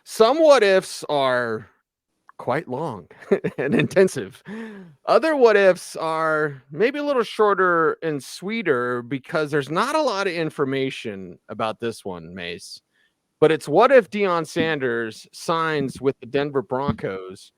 Some what ifs are quite long and intensive. Other what ifs are maybe a little shorter and sweeter because there's not a lot of information about this one, Mace. But it's what if Deion Sanders signs with the Denver Broncos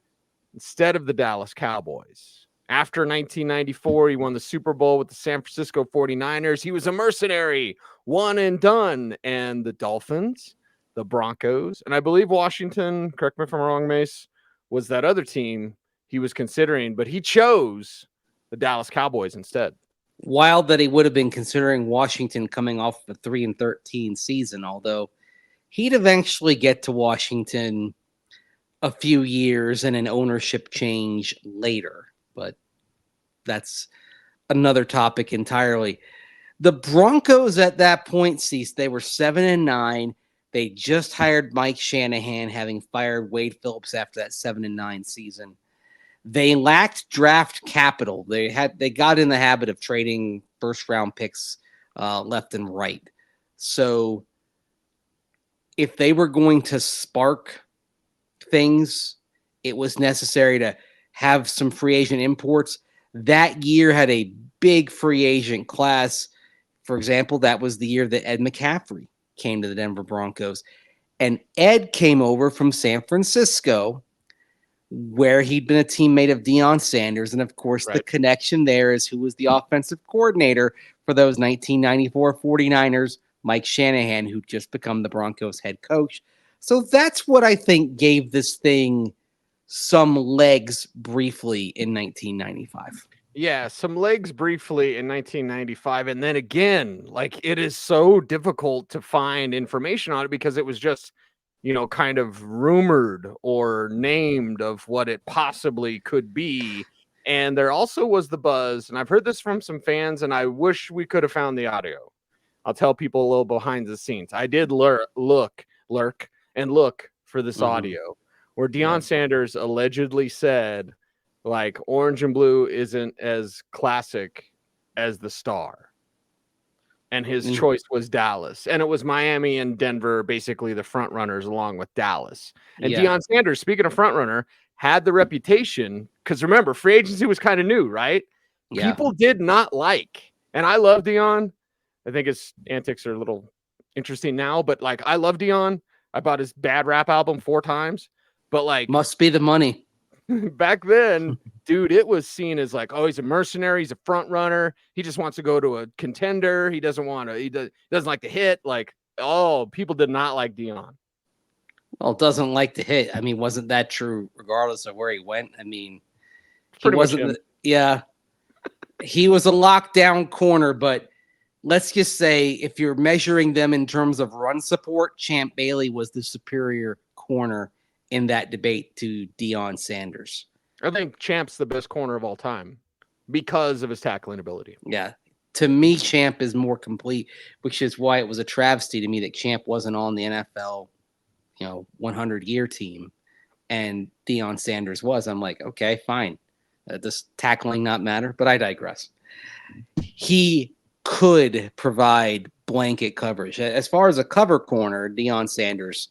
instead of the Dallas Cowboys? After 1994, he won the Super Bowl with the San Francisco 49ers. He was a mercenary, one and done. And the Dolphins, the Broncos, and I believe Washington, correct me if I'm wrong, Mace, was that other team he was considering, but he chose the Dallas Cowboys instead. Wild that he would have been considering Washington coming off a 3-13 season, although he'd eventually get to Washington a few years and an ownership change later. But that's another topic entirely. The Broncos at that point, ceased. They were 7-9. They just hired Mike Shanahan, having fired Wade Phillips after that 7-9 season. They lacked draft capital. They got in the habit of trading first round picks left and right. So if they were going to spark things, it was necessary to have some free agent imports. That year had a big free agent class. For example, that was the year that Ed McCaffrey came to the Denver Broncos. And Ed came over from San Francisco, where he'd been a teammate of Deion Sanders. And of course, the connection there is who was the offensive coordinator for those 1994 49ers, Mike Shanahan, who just become the Broncos head coach. So that's what I think gave this thing some legs briefly in 1995. Yeah, some legs briefly in 1995. And then again, like it is so difficult to find information on it because it was just, kind of rumored or named of what it possibly could be. And there also was the buzz, and I've heard this from some fans, and I wish we could have found the audio. I'll tell people a little behind the scenes. I did lurk for this audio where Deion Sanders allegedly said, like, orange and blue isn't as classic as the star. And his choice was Dallas. And it was Miami and Denver, basically the front runners along with Dallas. And Deion Sanders, speaking of front runner, had the reputation, because remember, free agency was kind of new, right? Yeah. People did not like, and I love Deion. I think his antics are a little interesting now, but like, I love Deion. I bought his Bad Rap album 4 times, but like, must be the money. Back then, dude, it was seen as like, oh, he's a mercenary, he's a front runner, he just wants to go to a contender, he doesn't like to hit. Like, oh, people did not like Deion. Well, doesn't like to hit. I mean, wasn't that true regardless of where he went? I mean, he wasn't. He was a lockdown corner, but let's just say if you're measuring them in terms of run support, Champ Bailey was the superior corner in that debate to Deion Sanders. I think Champ's the best corner of all time because of his tackling ability. Yeah. To me, Champ is more complete, which is why it was a travesty to me that Champ wasn't on the NFL, 100-year team, and Deion Sanders was. I'm like, okay, fine. Does tackling not matter? But I digress. He could provide blanket coverage. As far as a cover corner, Deion Sanders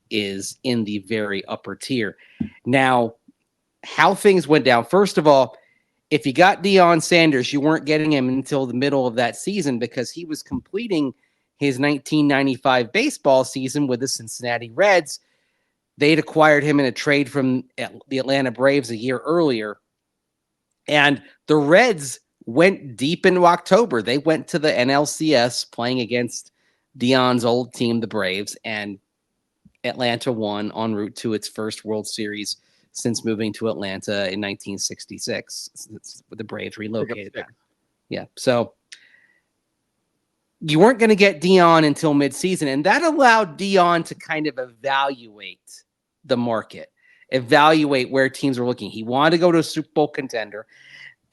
is in the very upper tier. Now, how things went down. First of all, if you got Deion Sanders, you weren't getting him until the middle of that season because he was completing his 1995 baseball season with the Cincinnati Reds. They'd acquired him in a trade from the Atlanta Braves a year earlier. And the Reds went deep into October. They went to the NLCS playing against Deion's old team, the Braves, and Atlanta won en route to its first World Series since moving to Atlanta in 1966. With the Braves relocated there. Yeah. So you weren't going to get Deion until midseason, and that allowed Deion to kind of evaluate the market, evaluate where teams were looking. He wanted to go to a Super Bowl contender.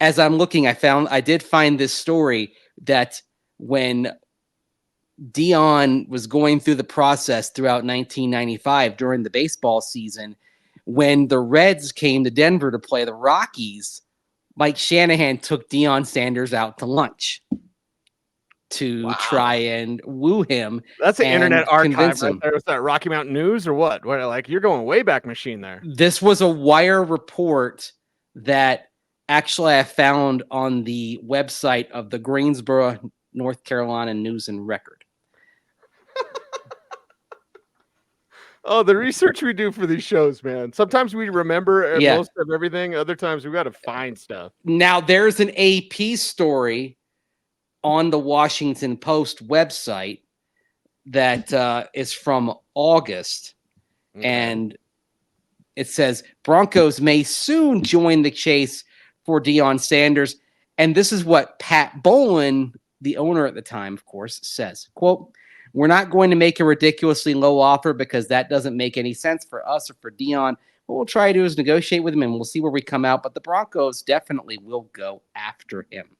As I'm looking, I did find this story that when Deion was going through the process throughout 1995 during the baseball season, when the Reds came to Denver to play the Rockies, Mike Shanahan took Deion Sanders out to lunch. to try Wow. and woo him. That's an internet and archive convince right him. there. What's that, Rocky Mountain News or what? What, like, you're going way back machine there. This was a wire report that actually I found on the website of the Greensboro, North Carolina News and Record. Oh, the research we do for these shows, man. Sometimes we remember most of everything. Other times we got to find stuff. Now, there's an AP story on the Washington Post website that is from August. Okay. And it says Broncos may soon join the chase for Deion Sanders. And this is what Pat Bowlen, the owner at the time, of course, says, quote, "We're not going to make a ridiculously low offer because that doesn't make any sense for us or for Deion. What we'll try to do is negotiate with him and we'll see where we come out. But the Broncos definitely will go after him."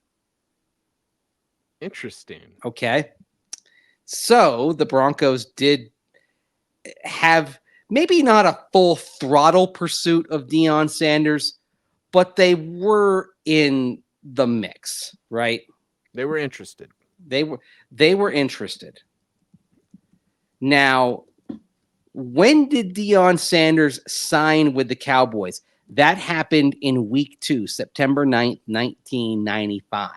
Interesting. Okay. So the Broncos did have maybe not a full throttle pursuit of Deion Sanders, but they were in the mix, right? They were interested. They were interested. Now, when did Deion Sanders sign with the Cowboys? That happened in week 2, September 9th, 1995.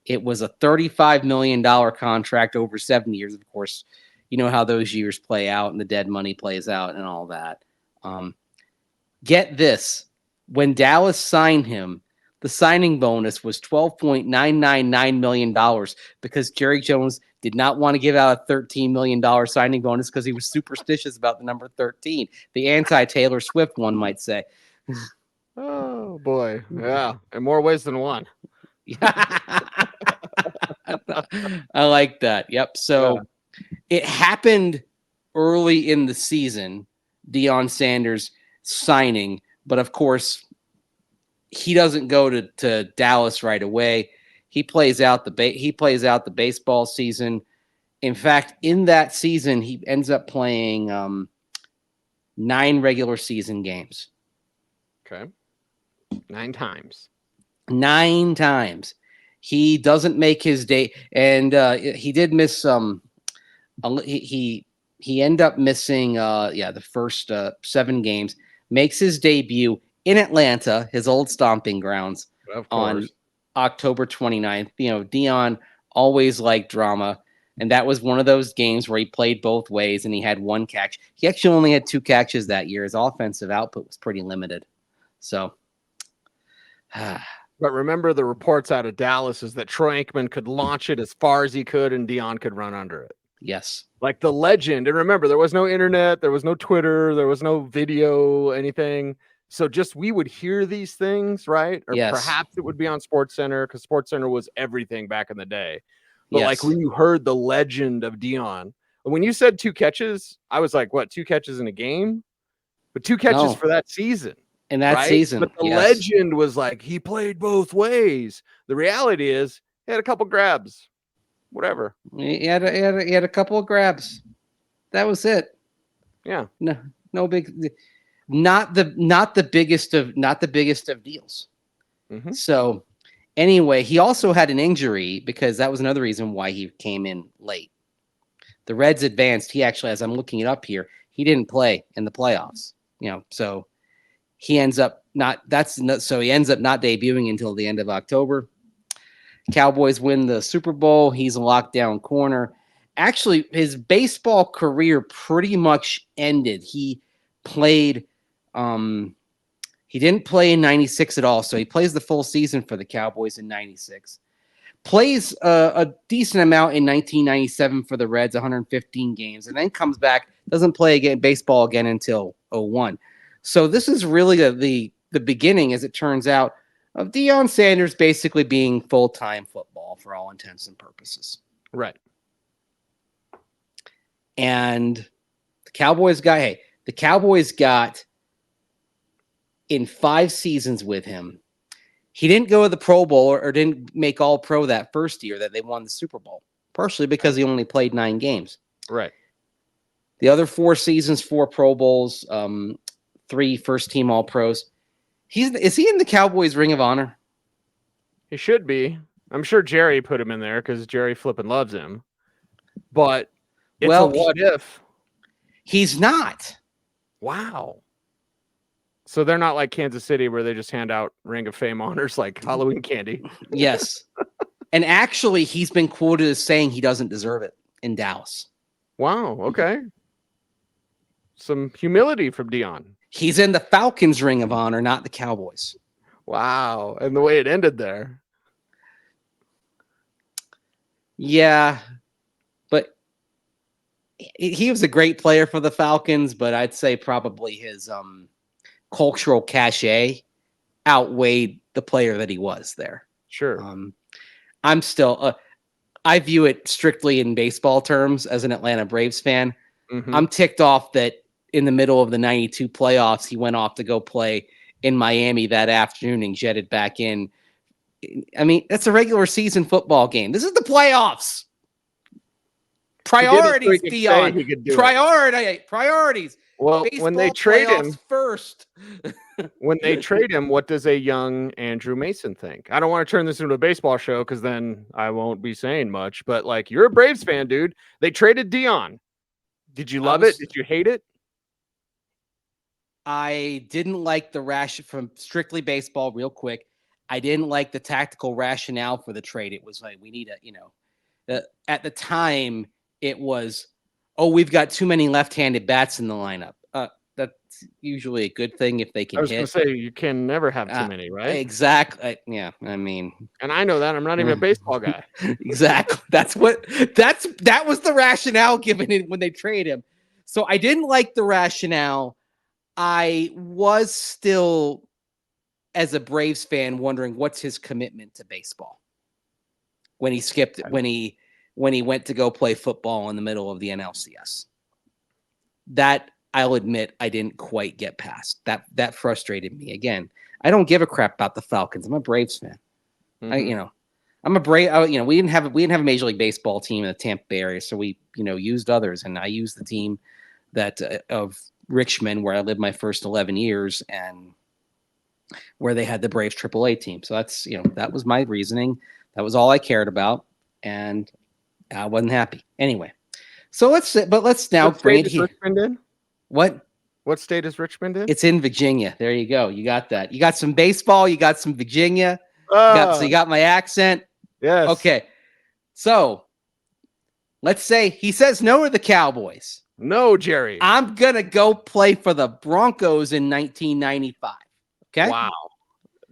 It was a $35 million contract over 7 years. Of course, you know how those years play out and the dead money plays out and all that. Get this. When Dallas signed him, the signing bonus was $12.999 million because Jerry Jones did not want to give out a $13 million signing bonus because he was superstitious about the number 13. The anti-Taylor Swift, one might say. Oh, boy. Yeah. In more ways than one. I like that. Yep. So it happened early in the season, Deion Sanders signing, but of course he doesn't go to Dallas right away. He plays out the baseball season. In fact, in that season, he ends up playing 9 regular season games. Okay. 9 times. 9 times. He doesn't make his day, and he did miss some. He ended up missing the first 7 games. Makes his debut in Atlanta, his old stomping grounds, on October 29th. You know, Deion always liked drama, and that was one of those games where he played both ways, and he had 1 catch. He actually only had 2 catches that year. His offensive output was pretty limited. So. But remember, the reports out of Dallas is that Troy Aikman could launch it as far as he could, and Deion could run under it. Yes. Like the legend. And remember, there was no internet, there was no Twitter, there was no video, anything. So just we would hear these things, right? Or perhaps it would be on SportsCenter because SportsCenter was everything back in the day. But like when you heard the legend of Deion, when you said 2 catches, I was like, what, 2 catches in a game? But 2 catches for that season. In that season. But the legend was like, he played both ways. The reality is he had a couple grabs. Whatever. He had a couple of grabs. That was it. Yeah. No big, not the biggest of deals. Mm-hmm. So anyway, he also had an injury because that was another reason why he came in late. The Reds advanced. He actually, as I'm looking it up here, he didn't play in the playoffs. You know, so he ends up not debuting until the end of October. Cowboys win the Super Bowl. He's a lockdown corner. Actually, his baseball career pretty much ended. He played he didn't play in 96 at all, so he plays the full season for the Cowboys in 96. Plays a decent amount in 1997 for the Reds, 115 games, and then comes back, doesn't play baseball again until 01. So this is really the beginning, as it turns out, of Deion Sanders basically being full-time football for all intents and purposes. Right. And the Cowboys got in 5 seasons with him. He didn't go to the Pro Bowl or didn't make All-Pro that first year that they won the Super Bowl, partially because he only played 9 games. Right. The other 4 seasons, 4 Pro Bowls, 3 first-team All-Pros. Is he in the Cowboys Ring of Honor? He should be. I'm sure Jerry put him in there because Jerry flipping loves him. But it's a Well, what if. he's not. Wow. So they're not like Kansas City where they just hand out Ring of Fame honors like Halloween candy. Yes. And actually, he's been quoted as saying he doesn't deserve it in Dallas. Wow. Okay. Some humility from Deion. He's in the Falcons Ring of Honor, not the Cowboys. Wow. And the way it ended there. Yeah. But he was a great player for the Falcons, but I'd say probably his cultural cachet outweighed the player that he was there. Sure. I'm still I view it strictly in baseball terms as an Atlanta Braves fan. Mm-hmm. I'm ticked off that in the middle of the 92 playoffs, he went off to go play in Miami that afternoon and jetted back in. I mean, that's a regular season football game. This is the playoffs. Priorities, Deion. Priorities. Well, Baseball when they trade him first. When they trade him, what does a young Andrew Mason think? I don't want to turn this into a baseball show because then I won't be saying much. But like, you're a Braves fan, dude. They traded Deion. Did you love it? Did you hate it? I didn't like the from strictly baseball. Real quick, I didn't like the tactical rationale for the trade. It was like we need at the time it was, oh, we've got too many left-handed bats in the lineup. That's usually a good thing if they can hit. I was going to say, you can never have too many, right? Exactly. Yeah, I mean. And I know that. I'm not even a baseball guy. Exactly. That was the rationale given when they trade him. So I didn't like the rationale. I was still, as a Braves fan, wondering what's his commitment to baseball when he when he went to go play football in the middle of the NLCS. That I'll admit I didn't quite get past. That frustrated me. Again, I don't give a crap about the Falcons. I'm a Braves fan. Mm-hmm. I'm a Brave. We didn't have a Major League Baseball team in the Tampa Bay area, so we used others, and I used the team that of Richmond, where I lived my first 11 years, and where they had the Braves AAA team. So that's that was my reasoning. That was all I cared about, and I wasn't happy anyway. So let's now bring it here. Richmond in? What state is Richmond in? It's in Virginia. There you go. You got that. You got some baseball. You got some Virginia. So you got my accent. Yes. Okay. So let's say he says no to the Cowboys. No, Jerry. I'm going to go play for the Broncos in 1995. Okay. Wow.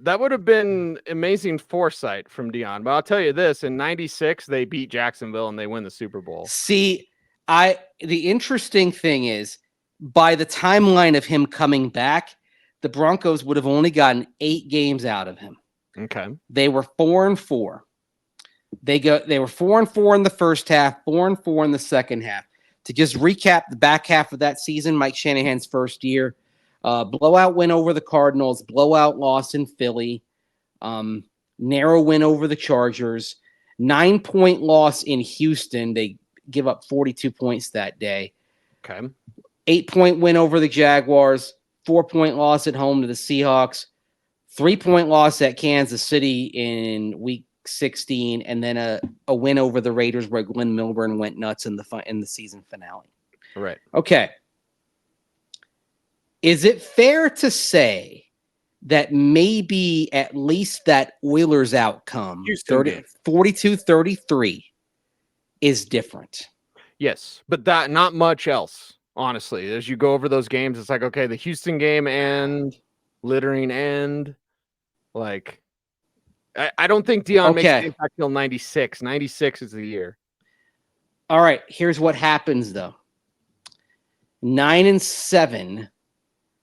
That would have been amazing foresight from Deion. But I'll tell you this, in 96, they beat Jacksonville and they win the Super Bowl. See, the interesting thing is, by the timeline of him coming back, the Broncos would have only gotten 8 games out of him. Okay. They were 4-4. They were 4-4 in the first half, 4-4 in the second half. To just recap the back half of that season, Mike Shanahan's first year, blowout win over the Cardinals, blowout loss in Philly, narrow win over the Chargers, 9-point loss in Houston. They give up 42 points that day. Okay. 8-point win over the Jaguars, 4-point loss at home to the Seahawks, 3-point loss at Kansas City in week 16, and then a win over the Raiders where Glenn Milburn went nuts in the season finale. Right. Okay. Is it fair to say that maybe at least that Oilers outcome, 42-33, is different? Yes, but that not much else, honestly. As you go over those games, it's like, okay, the Houston game and littering and like I don't think Deion makes an impact till 96. 96 is the year. All right, here's what happens though. 9-7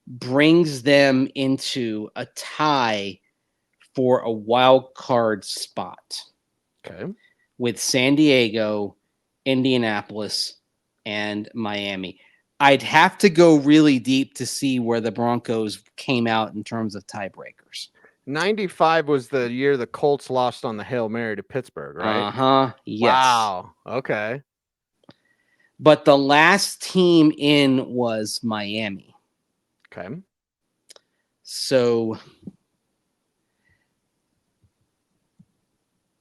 brings them into a tie for a wild card spot. Okay. With San Diego, Indianapolis, and Miami. I'd have to go really deep to see where the Broncos came out in terms of tiebreakers. 95 was the year the Colts lost on the Hail Mary to Pittsburgh, right? Uh-huh. Yes. Wow. Okay. But the last team in was Miami. Okay. So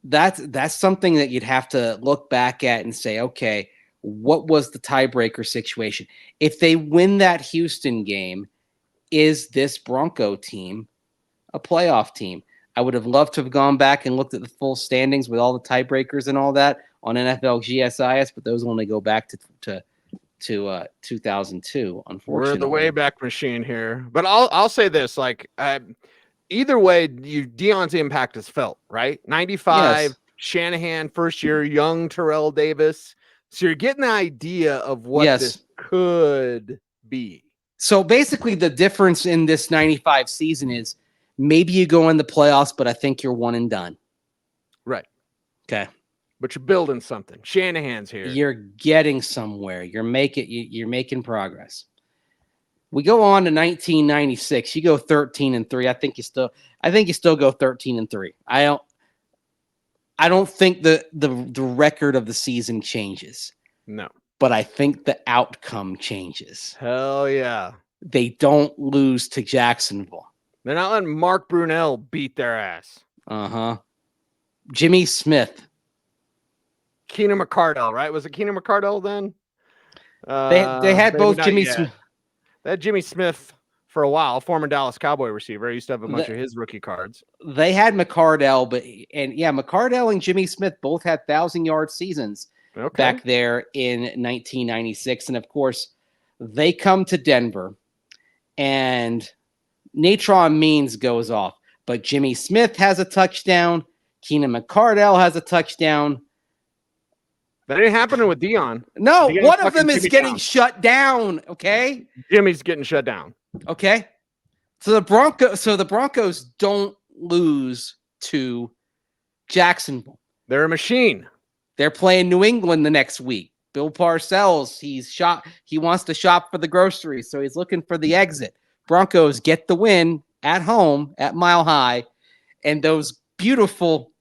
that's something that you'd have to look back at and say, okay, what was the tiebreaker situation? If they win that Houston game, is this Bronco team a playoff team? I would have loved to have gone back and looked at the full standings with all the tiebreakers and all that on NFL GSIS, but those only go back to 2002. Unfortunately, we're in the Wayback Machine here. But I'll say this: like, either way, Deion's impact is felt, right? 95, yes. Shanahan first year, young Terrell Davis. So you're getting the idea of what Yes. this could be. So basically, the difference in this 95 season is maybe you go in the playoffs, but I think you're one and done. Right. Okay. But you're building something. Shanahan's here. You're getting somewhere. You're making progress. We go on to 1996. You go 13-3. I think you still go 13-3. I don't think the record of the season changes. No. But I think the outcome changes. Hell yeah. They don't lose to Jacksonville. They're not letting Mark Brunell beat their ass. Uh-huh. Jimmy Smith. Keenan McCardell, right? Was it Keenan McCardell then? They had both Jimmy Smith. They had Jimmy Smith for a while, former Dallas Cowboy receiver. I used to have a bunch of his rookie cards. They had McCardell, McCardell and Jimmy Smith both had 1,000-yard seasons back there in 1996. And, of course, they come to Denver, and Natron Means goes off. But Jimmy Smith has a touchdown. Keenan McCardell has a touchdown. That ain't happening with Deion. No, Deion one of them is getting shut down, okay? Jimmy's getting shut down. Okay. So the Broncos don't lose to Jacksonville. They're a machine. They're playing New England the next week. Bill Parcells, he wants to shop for the groceries, so he's looking for the exit. Broncos get the win at home at Mile High, and those beautiful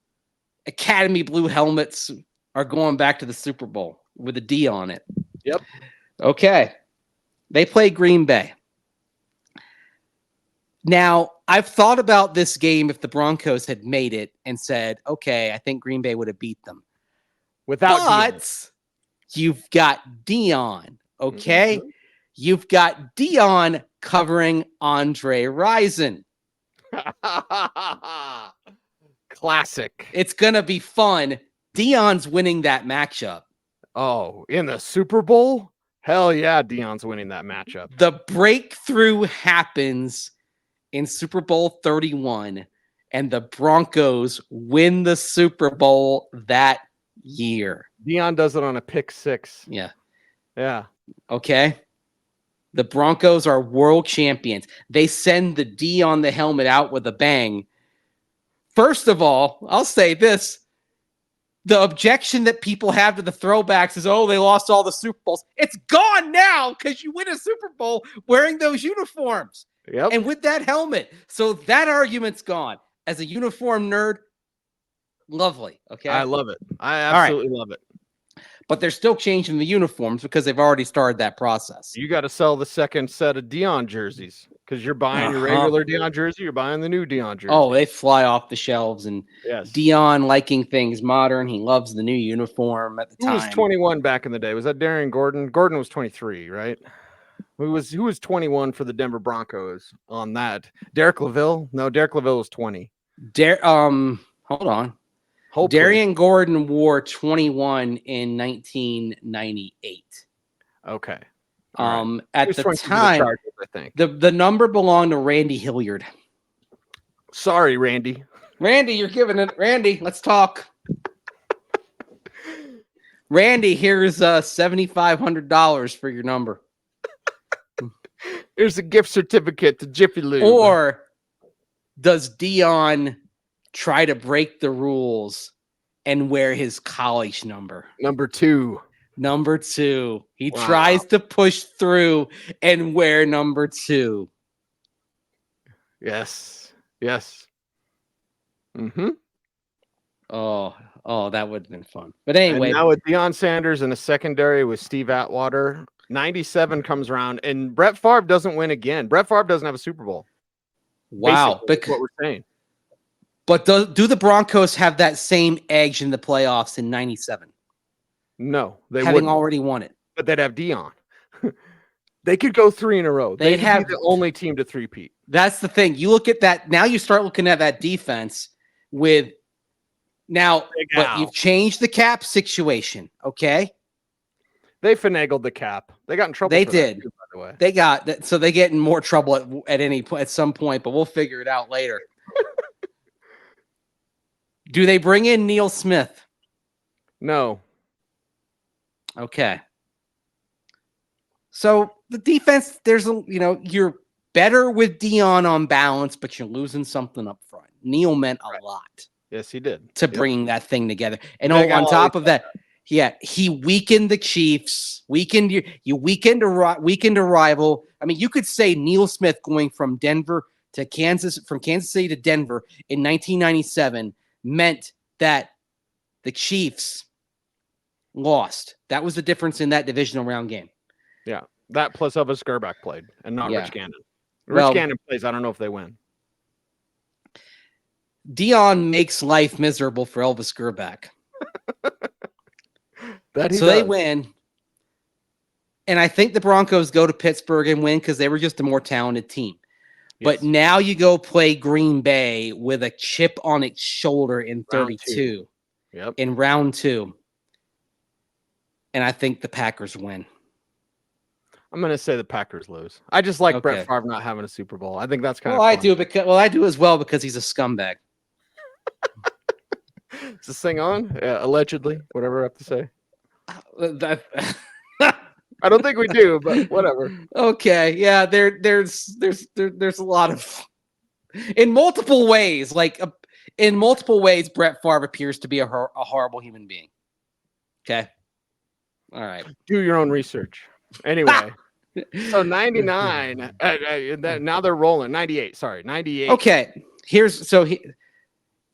Academy blue helmets are going back to the Super Bowl with a D on it. Yep. Okay. They play Green Bay. Now, I've thought about this game if the Broncos had made it and said, okay, I think Green Bay would have beat them. But Deion. You've got Deion, okay? Mm-hmm. You've got Deion covering Andre Rison. Classic. It's going to be fun. Deion's winning that matchup. Oh, in the Super Bowl? Hell yeah, Deion's winning that matchup. The breakthrough happens in Super Bowl 31, and the Broncos win the Super Bowl that year. Deion does it on a pick six. Yeah. Yeah. Okay. The Broncos are world champions. They send the D on the helmet out with a bang. First of all, I'll say this. The objection that people have to the throwbacks is, oh, they lost all the Super Bowls. It's gone now because you win a Super Bowl wearing those uniforms. Yep. And with that helmet. So that argument's gone. As a uniform nerd, lovely. Okay. I love it. I absolutely love it. But they're still changing the uniforms because they've already started that process. You got to sell the second set of Deion jerseys because you're buying your regular Deion jersey. You're buying the new Deion jersey. Oh, they fly off the shelves. And yes. Deion liking things modern. He loves the new uniform at the time. Who was 21 back in the day? Was that Darian Gordon? Gordon was 23, right? Who was 21 for the Denver Broncos on that? Derek LaVille? No, Derek LaVille was 20. Hold on. Hopefully. Darian Gordon wore 21 in 1998. Okay. At the time, Chargers, I think. the number belonged to Randy Hilliard. Sorry, Randy. Randy, you're giving it. Randy, let's talk. Randy, here's $7,500 for your number. Here's a gift certificate to Jiffy Lube. Or does Deion try to break the rules and wear his college number? Number 2. Number 2. He tries to push through and wear number 2. Yes. Yes. Mm-hmm. Oh, that would have been fun. But anyway. And now with Deion Sanders in the secondary with Steve Atwater, 97 comes around, and Brett Favre doesn't win again. Brett Favre doesn't have a Super Bowl. Wow. That's what we're saying. But do the Broncos have that same edge in the playoffs in 97? No, they having wouldn't. already won it. But they'd have Deion. They could go 3 in a row. They'd have be the only team to three-peat. That's the thing. You look at that now. You start looking at that defense with now, but you've changed the cap situation. Okay, they finagled the cap. They got in trouble. They for did. That too, by the way. They got that, so they get in more trouble at some point. But we'll figure it out later. Do they bring in Neil Smith? No. Okay. So the defense, you're better with Deion on balance, but you're losing something up front. Neil meant a lot. Yes, he did. To bringing that thing together. And on top of that, he weakened the Chiefs, weakened a rival. I mean, you could say Neil Smith going from Kansas City to Denver in 1997 meant that the Chiefs lost. That was the difference in that divisional round game. Yeah, that plus Elvis Gerback played, and not Rich Gannon. Rich Gannon plays. I don't know if they win. Deion makes life miserable for Elvis Gerback. They win. And I think the Broncos go to Pittsburgh and win because they were just a more talented team. Yes. But now you go play Green Bay with a chip on its shoulder in 32. Yep. In round 2. And I think the Packers win. I'm going to say the Packers lose. I just like Brett Favre not having a Super Bowl. I think that's kind of fun. I do as well because he's a scumbag. Is this thing on? Yeah, allegedly, whatever I have to say. I don't think we do, but whatever. Okay, yeah, there's a lot of in multiple ways. Brett Favre appears to be a horrible human being. Okay, all right. Do your own research. Anyway, so 99. Now they're rolling. 98. Sorry, 98. Okay,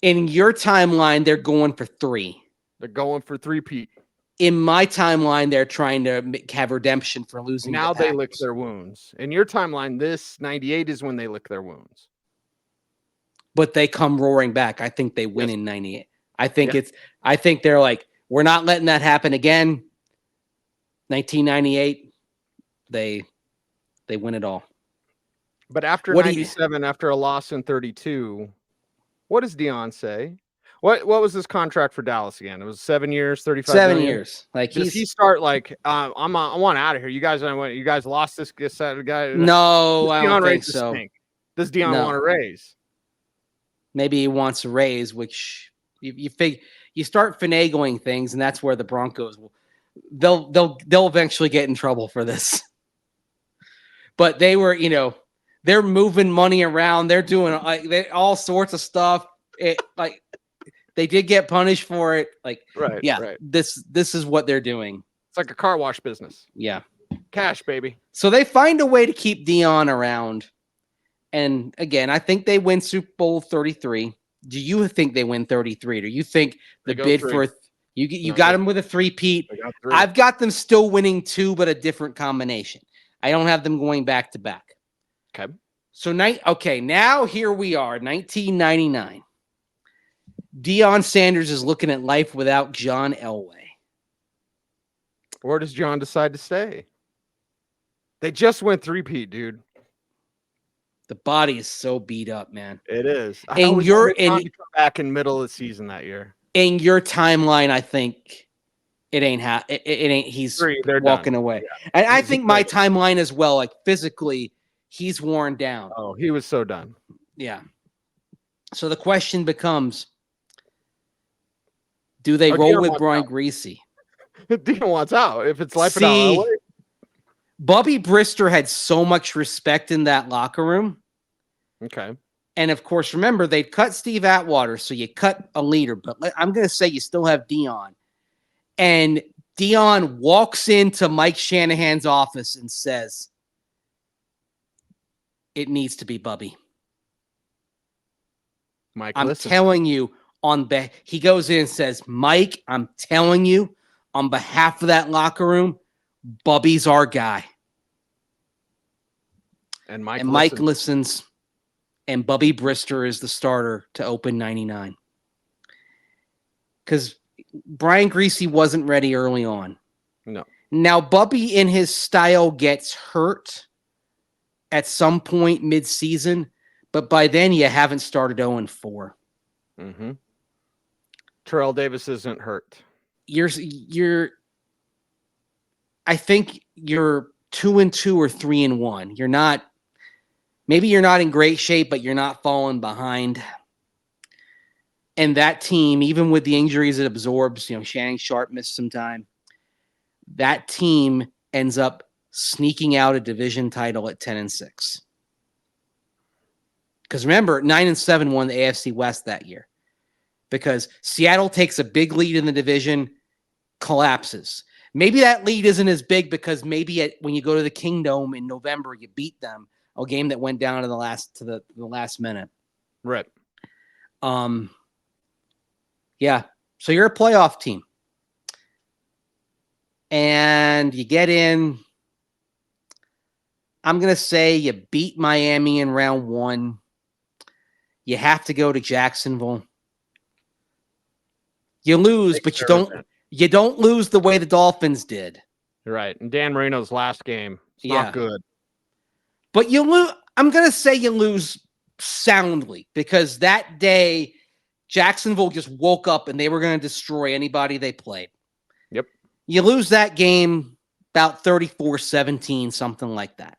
in your timeline, they're going for 3. They're going for 3-peat. In my timeline, they're trying to have redemption for losing. Now they lick their wounds. In your timeline, this 98 is when they lick their wounds. But they come roaring back. I think they win in 98. I think they're like, we're not letting that happen again. 1998, they win it all. But after 97, after a loss in 32, what does Deion say? What was his contract for Dallas again? It was 7 years, 35 7 million? years. Like does he start like I want out of here? You guys lost this guy. No, I don't think so. Does Deion want a raise? Maybe he wants a raise, which you start finagling things, and that's where the Broncos they'll eventually get in trouble for this. But they were, they're moving money around. They're doing all sorts of stuff. They did get punished for it. Right. This is what they're doing. It's like a car wash business. Yeah. Cash, baby. So they find a way to keep Deion around. And again, I think they win Super Bowl 33. Do you think they win 33? Do you think the bid for you got them with a 3-peat? I've got them still winning 2, but a different combination. I don't have them going back to back. Okay. So now here we are, 1999. Deion Sanders is looking at life without John Elway. Or does John decide to stay? They just went 3-peat, dude. The body is so beat up, man. It is. And you're come back in middle of the season that year. In your timeline, I think it ain't it ain't. He's walking away, and I think my timeline as well. Like physically, he's worn down. Oh, he was so done. Yeah. So the question becomes: do they roll with Brian Griese? Deion wants out. If it's life without LA. Bubby Brister had so much respect in that locker room. Okay. And of course, remember, they cut Steve Atwater, so you cut a leader. But I'm going to say you still have Deion. And Deion walks into Mike Shanahan's office and says, it needs to be Bubby. Mike, I'm telling you, he goes in and says, Mike, I'm telling you, on behalf of that locker room, Bubby's our guy. And Mike listens. and Bubby Brister is the starter to open 99. Because Brian Griese wasn't ready early on. No. Now, Bubby in his style gets hurt at some point mid-season, but by then you haven't started 0-4. Mm-hmm. Terrell Davis isn't hurt. I think you're 2-2 or 3-1. You're not in great shape, but you're not falling behind. And that team, even with the injuries it absorbs, Shannon Sharp missed some time. That team ends up sneaking out a division title at 10-6. Because remember, 9-7 won the AFC West that year. Because Seattle takes a big lead in the division, collapses. Maybe that lead isn't as big because maybe when you go to the Kingdome in November, you beat them. A game that went down to the last minute. Right. Yeah. So you're a playoff team. And you get in. I'm going to say you beat Miami in round 1. You have to go to Jacksonville. You lose, but you don't lose the way the Dolphins did. Right. And Dan Marino's last game. It's not good. But you lose. I'm going to say you lose soundly because that day Jacksonville just woke up and they were going to destroy anybody they played. Yep. You lose that game about 34-17, something like that.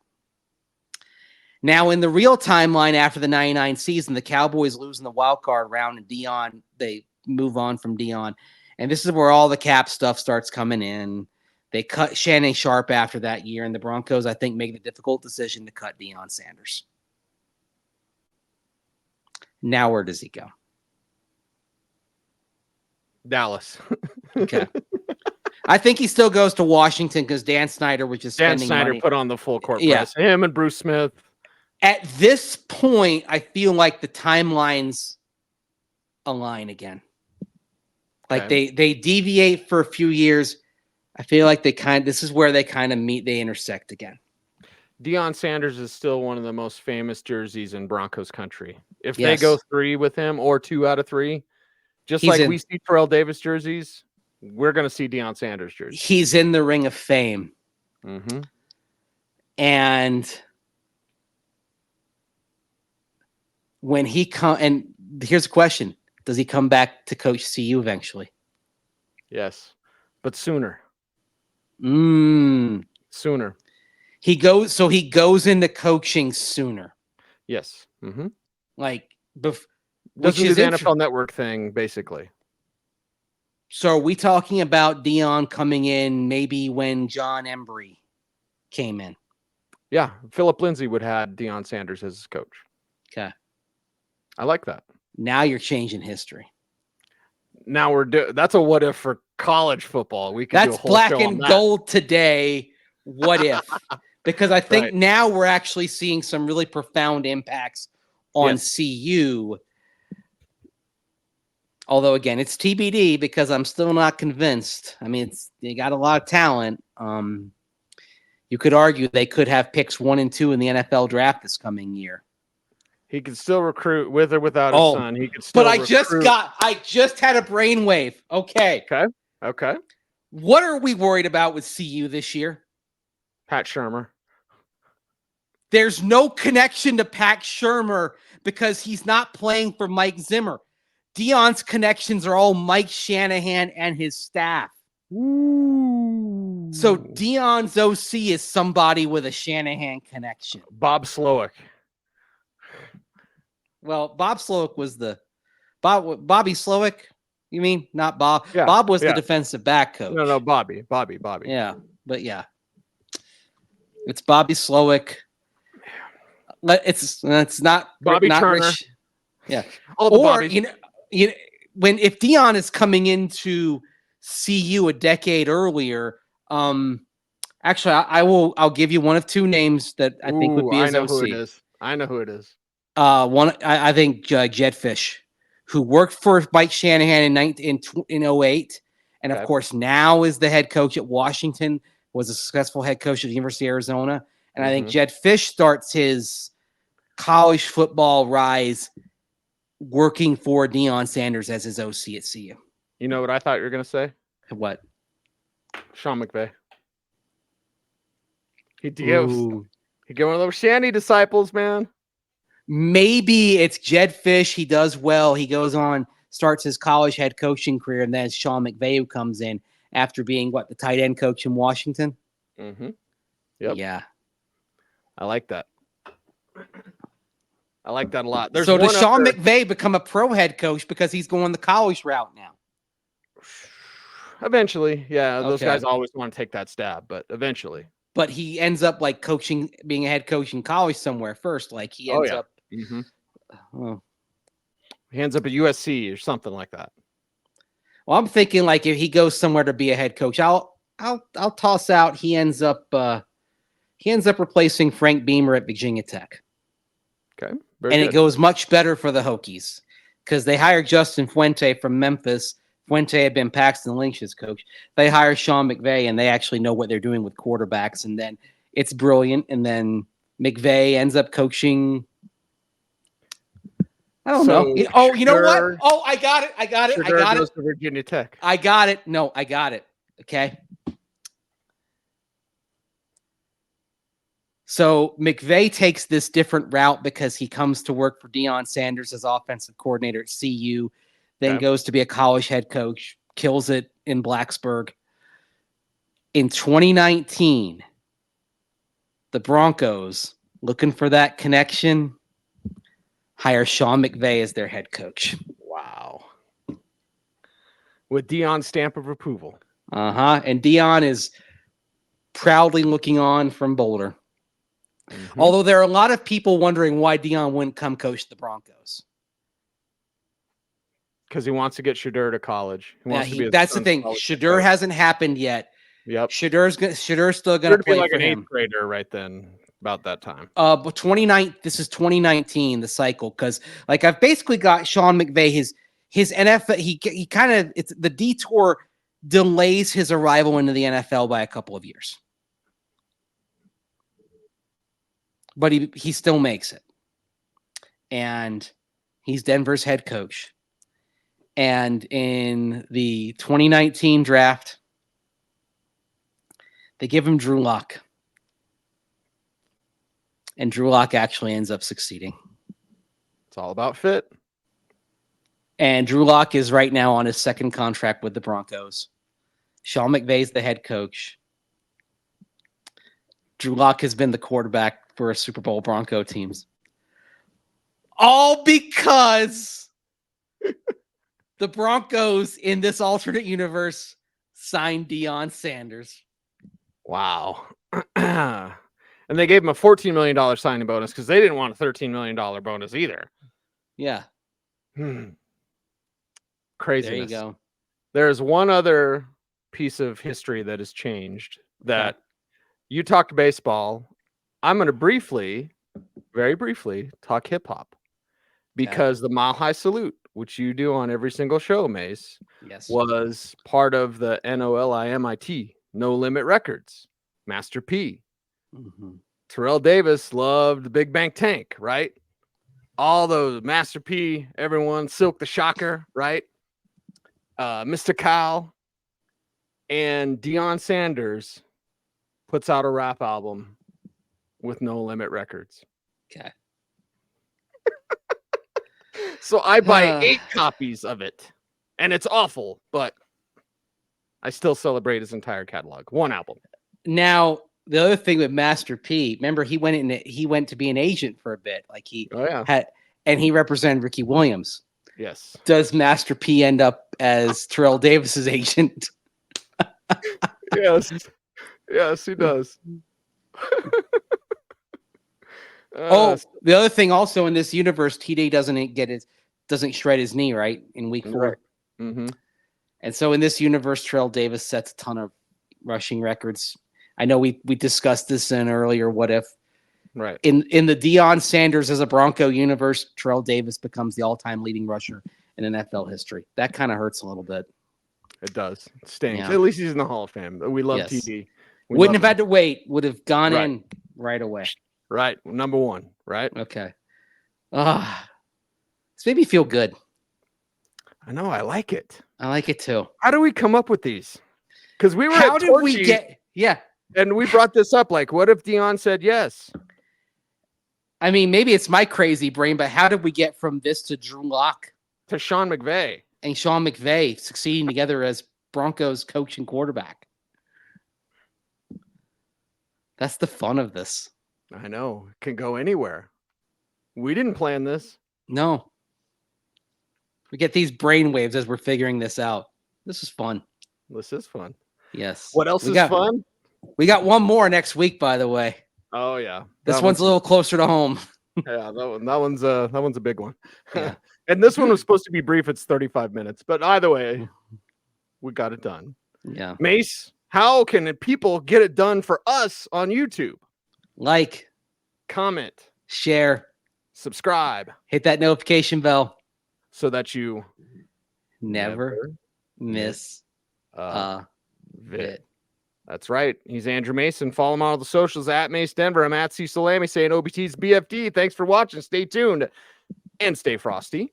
Now, in the real timeline after the 99 season, the Cowboys lose in the wild card round and Deion, they move on from Deion. And this is where all the cap stuff starts coming in. They cut Shannon Sharp after that year, and the Broncos, I think, make the difficult decision to cut Deion Sanders. Now, where does he go? Dallas. Okay. I think he still goes to Washington because Dan Snyder was just spending money. Dan Snyder put on the full court press. Him and Bruce Smith. At this point, I feel like the timelines align again. Like they deviate for a few years. I feel like this is where they kind of meet, they intersect again. Deion Sanders is still one of the most famous jerseys in Broncos country. If they go 3 with him or 2 out of 3, we see Terrell Davis jerseys, we're going to see Deion Sanders jerseys. He's in the Ring of Fame. Mm-hmm. And when he and here's a question. Does he come back to coach CU eventually? Yes, but sooner. Sooner. He goes into coaching sooner. Yes. Mm-hmm. Which is the NFL Network thing, basically. So are we talking about Deion coming in maybe when John Embry came in? Yeah, Philip Lindsay would have Deion Sanders as his coach. Okay. I like that. Now you're changing history. Now that's a what if for college football. We could that's do a whole black and gold today. What if? Because I think now we're actually seeing some really profound impacts on CU. Although again, it's TBD because I'm still not convinced. I mean, they got a lot of talent. You could argue they could have picks 1 and 2 in the NFL draft this coming year. He could still recruit with or without his son. He could still. But I just had a brainwave. Okay. What are we worried about with CU this year? Pat Shurmur. There's no connection to Pat Shurmur because he's not playing for Mike Zimmer. Deion's connections are all Mike Shanahan and his staff. Ooh. So Deion's OC is somebody with a Shanahan connection. Bob Slowick. Well, Bob Slowick was Bobby Slowick. You mean not Bob? Yeah, Bob was the defensive back coach. No, Bobby. Yeah, but it's Bobby Slowick. It's not Bobby not Turner. Rich. Yeah, all the Bobbies. If Deion is coming into CU a decade earlier, actually, I'll give you one of 2 names that I think would be his OC. I know who it is. I think Jed Fish, who worked for Mike Shanahan in 2008, and of course now is the head coach at Washington. Was a successful head coach at the University of Arizona, and I think Jed Fish starts his college football rise working for Deion Sanders as his OC at CU. You know what I thought you were going to say? What? Sean McVay. He'd give one of those Shanny disciples, man. Maybe it's Jed Fish. He does well. He goes on, starts his college head coaching career, and then it's Sean McVay who comes in after being, the tight end coach in Washington? Mm-hmm. Yep. Yeah. I like that. I like that a lot. So does Sean McVay become a pro head coach because he's going the college route now? Eventually, yeah. Those guys always want to take that stab, but eventually. But he ends up coaching, being a head coach in college somewhere first. He ends up. Mm-hmm. He ends up at USC or something like that. Well, I'm thinking if he goes somewhere to be a head coach, I'll toss out. He ends up replacing Frank Beamer at Virginia Tech. Okay. It goes much better for the Hokies because they hired Justin Fuente from Memphis. Fuente had been Paxton Lynch's coach. They hire Sean McVay, and they actually know what they're doing with quarterbacks. And then it's brilliant. And then McVay ends up coaching. I don't know. Oh, you know what? Oh, I got it. Goes to Virginia Tech. I got it. No, I got it. Okay. So McVay takes this different route because he comes to work for Deion Sanders as offensive coordinator at CU, then goes to be a college head coach, kills it in Blacksburg. In 2019, the Broncos, looking for that connection, hire Sean McVay as their head coach. Wow. With Deion's stamp of approval. And Deion is proudly looking on from Boulder. Mm-hmm. Although there are a lot of people wondering why Deion wouldn't come coach the Broncos. Because he wants to get Shedeur to college. That's the thing. Shedeur hasn't happened yet. Yep. Shedeur's still going to play like for an him. 8th grader right then, about that time. But this is 2019, the cycle, because I've basically got Sean McVay, his NFL. He kind of, it's the detour delays his arrival into the NFL by a couple of years. But he still makes it. And he's Denver's head coach. And in the 2019 draft, they give him Drew Locke. And Drew Locke actually ends up succeeding. It's all about fit. And Drew Locke is right now on his second contract with the Broncos. Sean McVay's the head coach. Drew Locke has been the quarterback for Super Bowl Bronco teams. All because the Broncos in this alternate universe signed Deion Sanders. Wow. And they gave him a $14 million signing bonus because they didn't want a $13 million bonus either. Yeah. Craziness. There you go. There's one other piece of history that has changed that you talked baseball. I'm going to very briefly, talk hip hop because the Mile High Salute, which you do on every single show, Mace, was part of the NOLIMIT, No Limit Records, Master P. Mm-hmm. Terrell Davis loved the Big Bank Tank, right? All those Master P, everyone, Silk the Shocker, right? Mr. Kyle and Deion Sanders puts out a rap album with No Limit Records. Okay. So I buy 8 copies of it, and it's awful, but I still celebrate his entire catalog. One album. Now, the other thing with Master P, remember he went to be an agent for a bit. And he represented Ricky Williams. Yes. Does Master P end up as Terrell Davis's agent? Yes. Yes, he does. The other thing also in this universe, TD doesn't shred his knee, right? In week 4. Right. Mm-hmm. And so in this universe, Terrell Davis sets a ton of rushing records. I know we discussed this in an earlier What If. Right. In the Deion Sanders as a Bronco universe, Terrell Davis becomes the all-time leading rusher in NFL history. That kind of hurts a little bit. It does. It stings. Yeah. At least he's in the Hall of Fame. We love TD. Wouldn't have had to wait. Would have gone in right away. Right. Number 1. Right. Okay. This made me feel good. I know. I like it. I like it too. How do we come up with these? Because we were How at did we Torchy, get? Yeah. and we brought this up. Like, what if Deion said yes? I mean, maybe it's my crazy brain, but how did we get from this to Drew Lock To Sean McVay. and Sean McVay succeeding together as Broncos coach and quarterback? That's the fun of this. I know. It can go anywhere. We didn't plan this. No. We get these brain waves as we're figuring this out. This is fun. This is fun. Yes. What else is fun? We got one more next week, by the way. Oh yeah. This one's a little closer to home. Yeah, that one's a big one. Yeah. And this one was supposed to be brief. It's 35 minutes. But either way, we got it done. Yeah. Mace, how can people get it done for us on YouTube? Like, Comment, share, subscribe, hit that notification bell so that you never miss a vid. vid. That's right. He's Andrew Mason. Follow him on all the socials at Mace Denver. I'm at Cecil Lammey saying OBT's BFD. Thanks for watching. Stay tuned and stay frosty.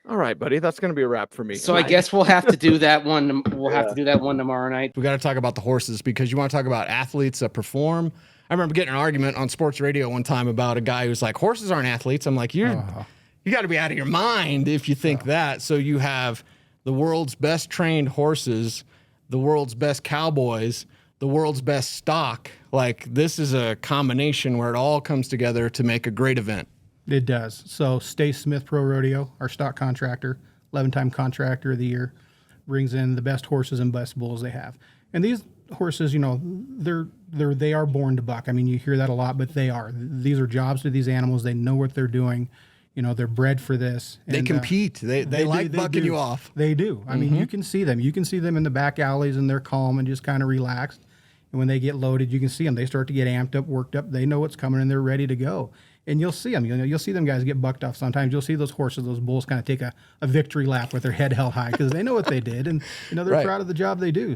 All right, buddy. That's going to be a wrap for me. So I guess we'll have to do that one. We'll have to do that one tomorrow night. We got to talk about the horses because you want to talk about athletes that perform. I remember getting an argument on sports radio one time about a guy who's like, horses aren't athletes. I'm like, you got to be out of your mind if you think that. So you have the world's best trained horses, the world's best cowboys, the world's best stock. Like, this is a combination where it all comes together to make a great event. It does. So Stace Smith Pro Rodeo, our stock contractor, 11-time contractor of the year, brings in the best horses and best bulls they have. And these horses, you know, they are born to buck. I mean, you hear that a lot, but they are. These are jobs to these animals. They know what they're doing. You know, they're bred for this. They compete. They like bucking you off. They do. I mean, you can see them. You can see them in the back alleys, and they're calm and just kind of relaxed. And when they get loaded, you can see them. They start to get amped up, worked up. They know what's coming, and they're ready to go. And you'll see them. You'll see them guys get bucked off sometimes. You'll see those horses, those bulls kind of take a victory lap with their head held high because they know what they did. And, you know, they're proud of the job they do.